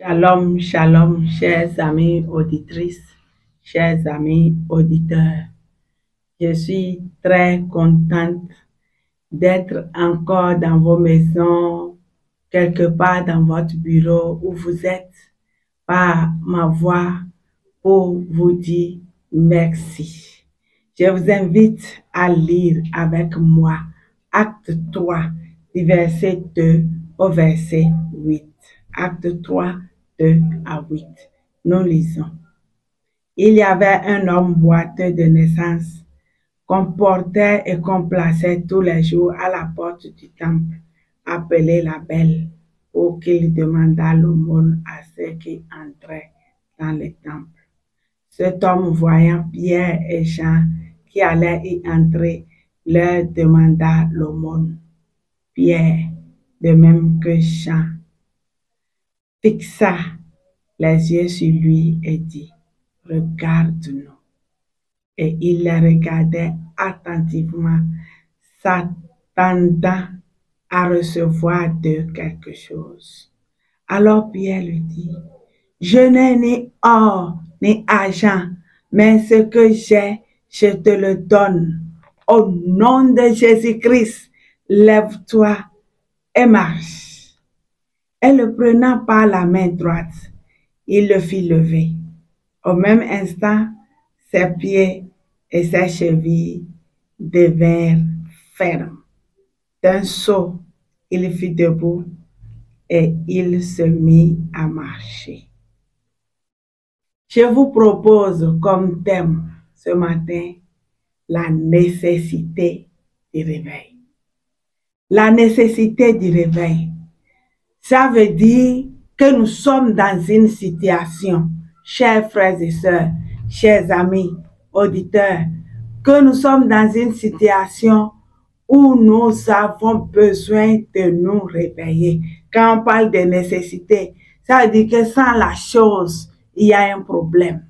Shalom, shalom, chers amis auditrices, chers amis auditeurs. Je suis très contente d'être encore dans vos maisons, quelque part dans votre bureau où vous êtes, par ma voix pour vous dire merci. Je vous invite à lire avec moi Acte 3, du verset 2 au verset 8. Acte 3, 2 à 8. Nous lisons. Il y avait un homme boiteux de naissance qu'on portait et qu'on plaçait tous les jours à la porte du temple, appelé la Belle, pour qu'il demandât l'aumône à ceux qui entraient dans le temple. Cet homme, voyant Pierre et Jean qui allaient y entrer, leur demanda l'aumône. Pierre, de même que Jean, fixa les yeux sur lui et dit, regarde-nous. Et il les regardait attentivement, s'attendant à recevoir d'eux quelque chose. Alors Pierre lui dit, je n'ai ni or ni argent, mais ce que j'ai, je te le donne. Au nom de Jésus-Christ, lève-toi et marche. Et le prenant par la main droite, il le fit lever. Au même instant, ses pieds et ses chevilles devinrent fermes. D'un saut, il fut debout et il se mit à marcher. Je vous propose comme thème ce matin la nécessité du réveil. La nécessité du réveil. Ça veut dire que nous sommes dans une situation, chers frères et sœurs, chers amis, auditeurs, que nous sommes dans une situation où nous avons besoin de nous réveiller. Quand on parle de nécessité, ça veut dire que sans la chose, il y a un problème.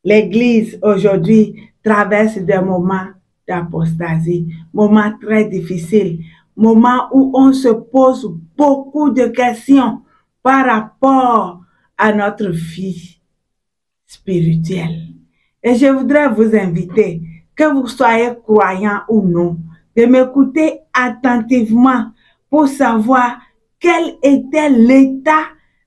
L'Église aujourd'hui traverse des moments d'apostasie, moments très difficiles, moments où on se pose beaucoup de questions par rapport à notre vie spirituelle. Et je voudrais vous inviter, que vous soyez croyants ou non, de m'écouter attentivement pour savoir quel était l'état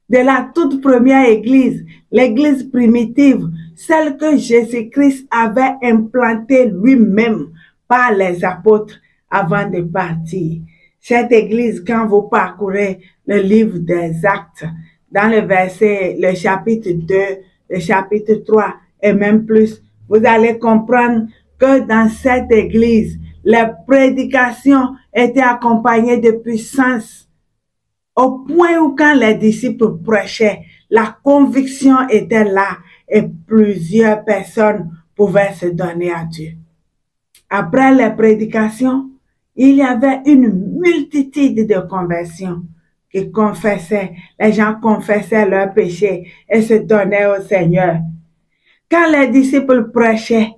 de la toute première église, l'église primitive, celle que Jésus-Christ avait implantée lui-même par les apôtres avant de partir. Cette église, quand vous parcourez le livre des Actes, dans le chapitre 2, le chapitre 3 et même plus, vous allez comprendre que dans cette église, les prédications étaient accompagnées de puissance. Au point où quand les disciples prêchaient, la conviction était là et plusieurs personnes pouvaient se donner à Dieu. Après les prédications, il y avait une multitude de conversions qui confessaient, les gens confessaient leurs péchés et se donnaient au Seigneur. Quand les disciples prêchaient,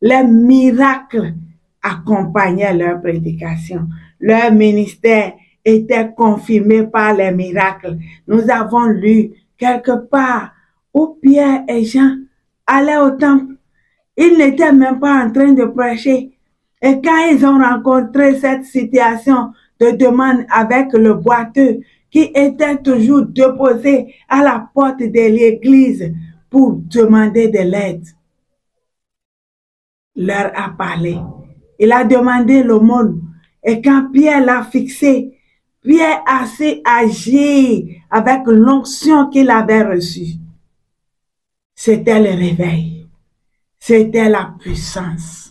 les miracles accompagnaient leur prédication. Leur ministère était confirmé par les miracles. Nous avons lu quelque part où Pierre et Jean allaient au temple. Ils n'étaient même pas en train de prêcher. Et quand ils ont rencontré cette situation de demande avec le boiteux qui était toujours déposé à la porte de l'église pour demander de l'aide, leur a parlé. Il a demandé l'aumône. Et quand Pierre l'a fixé, Pierre a su agir avec l'onction qu'il avait reçue. C'était le réveil. C'était la puissance.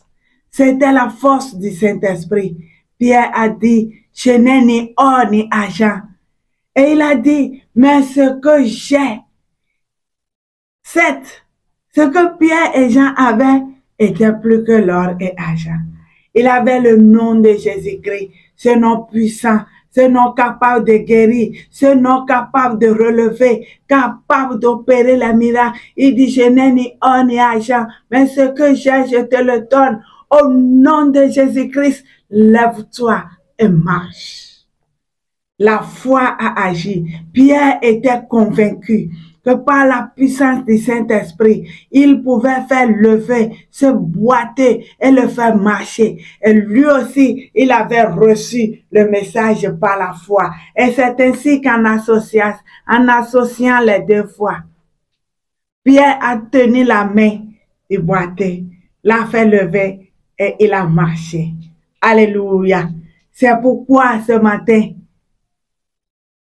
C'était la force du Saint-Esprit. Pierre a dit, je n'ai ni or ni argent. Et il a dit, mais ce que j'ai, ce que Pierre et Jean avaient, était plus que l'or et argent. Il avait le nom de Jésus-Christ, ce nom puissant, ce nom capable de guérir, ce nom capable de relever, capable d'opérer les miracles. Il dit, je n'ai ni or ni argent, mais ce que j'ai, je te le donne. Au nom de Jésus-Christ, lève-toi et marche. La foi a agi. Pierre était convaincu que par la puissance du Saint-Esprit, il pouvait faire lever ce boiter et le faire marcher. Et lui aussi, il avait reçu le message par la foi. Et c'est ainsi qu'en associant les deux fois, Pierre a tenu la main du boiter, l'a fait lever et il a marché. Alléluia. C'est pourquoi ce matin,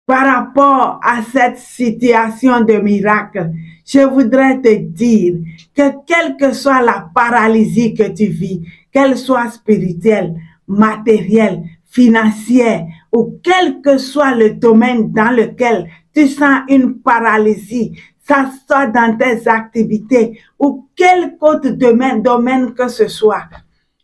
par rapport à cette situation de miracle, je voudrais te dire que quelle que soit la paralysie que tu vis, qu'elle soit spirituelle, matérielle, financière ou quel que soit le domaine dans lequel tu sens une paralysie, ça soit dans tes activités ou quel autre domaine que ce soit,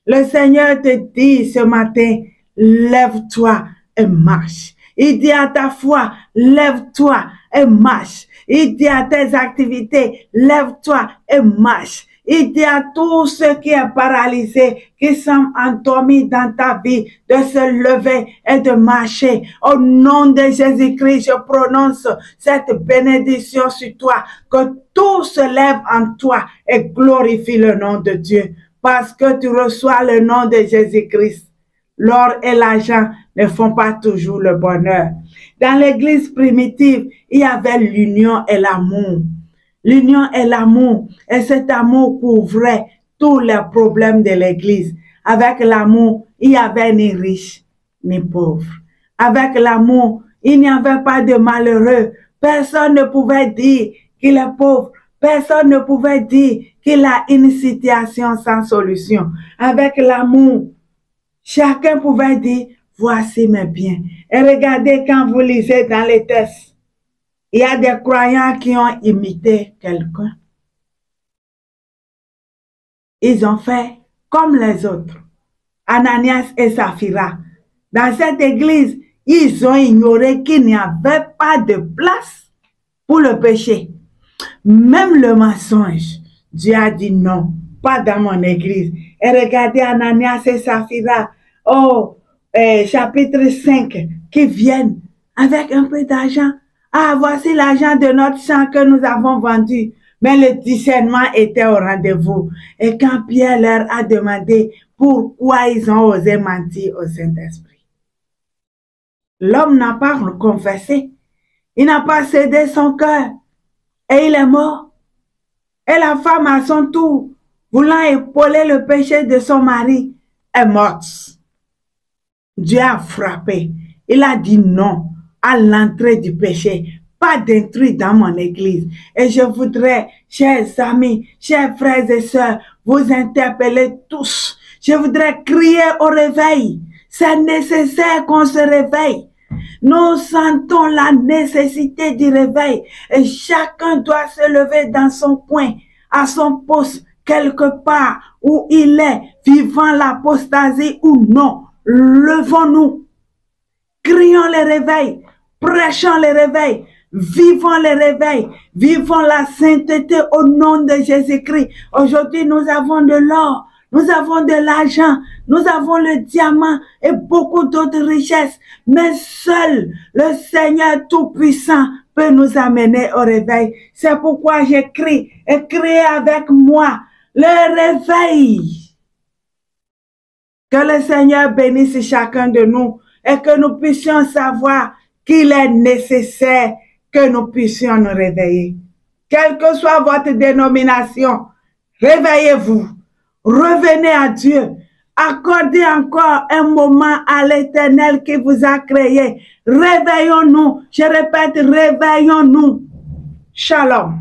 le Seigneur te dit ce matin, lève-toi et marche. Il dit à ta foi, lève-toi et marche. Il dit à tes activités, lève-toi et marche. Il dit à tout ce qui est paralysé, qui semble endormi dans ta vie, de se lever et de marcher. Au nom de Jésus-Christ, je prononce cette bénédiction sur toi, que tout se lève en toi et glorifie le nom de Dieu. Parce que tu reçois le nom de Jésus-Christ. L'or et l'argent ne font pas toujours le bonheur. Dans l'église primitive, il y avait l'union et l'amour. L'union et l'amour. Et cet amour couvrait tous les problèmes de l'église. Avec l'amour, il n'y avait ni riche ni pauvre. Avec l'amour, il n'y avait pas de malheureux. Personne ne pouvait dire qu'il est pauvre. Personne ne pouvait dire qu'il a une situation sans solution. Avec l'amour, chacun pouvait dire, voici mes biens. Et regardez quand vous lisez dans les textes, il y a des croyants qui ont imité quelqu'un. Ils ont fait comme les autres. Ananias et Saphira. Dans cette église, ils ont ignoré qu'il n'y avait pas de place pour le péché. Même le mensonge, Dieu a dit non, pas dans mon église. Et regardez Ananias et Saphira, chapitre 5, qui viennent avec un peu d'argent. Ah, voici l'argent de notre champ que nous avons vendu. Mais le discernement était au rendez-vous. Et quand Pierre leur a demandé pourquoi ils ont osé mentir au Saint-Esprit, l'homme n'a pas confessé. Il n'a pas cédé son cœur. Et il est mort. Et la femme, à son tour, voulant épauler le péché de son mari, est morte. Dieu a frappé. Il a dit non à l'entrée du péché. Pas d'intrus dans mon église. Et je voudrais, chers amis, chers frères et sœurs, vous interpeller tous. Je voudrais crier au réveil. C'est nécessaire qu'on se réveille. Nous sentons la nécessité du réveil et chacun doit se lever dans son coin, à son poste, quelque part où il est, vivant l'apostasie ou non. Levons-nous, crions le réveil, prêchons le réveil, vivons le réveil, vivons la sainteté au nom de Jésus-Christ. Aujourd'hui, nous avons de l'or. Nous avons de l'argent, nous avons le diamant et beaucoup d'autres richesses. Mais seul le Seigneur Tout-Puissant peut nous amener au réveil. C'est pourquoi j'écris et criez avec moi le réveil. Que le Seigneur bénisse chacun de nous et que nous puissions savoir qu'il est nécessaire que nous puissions nous réveiller. Quelle que soit votre dénomination, réveillez-vous. Revenez à Dieu. Accordez encore un moment à l'Éternel qui vous a créé. Réveillons-nous. Je répète, réveillons-nous. Shalom.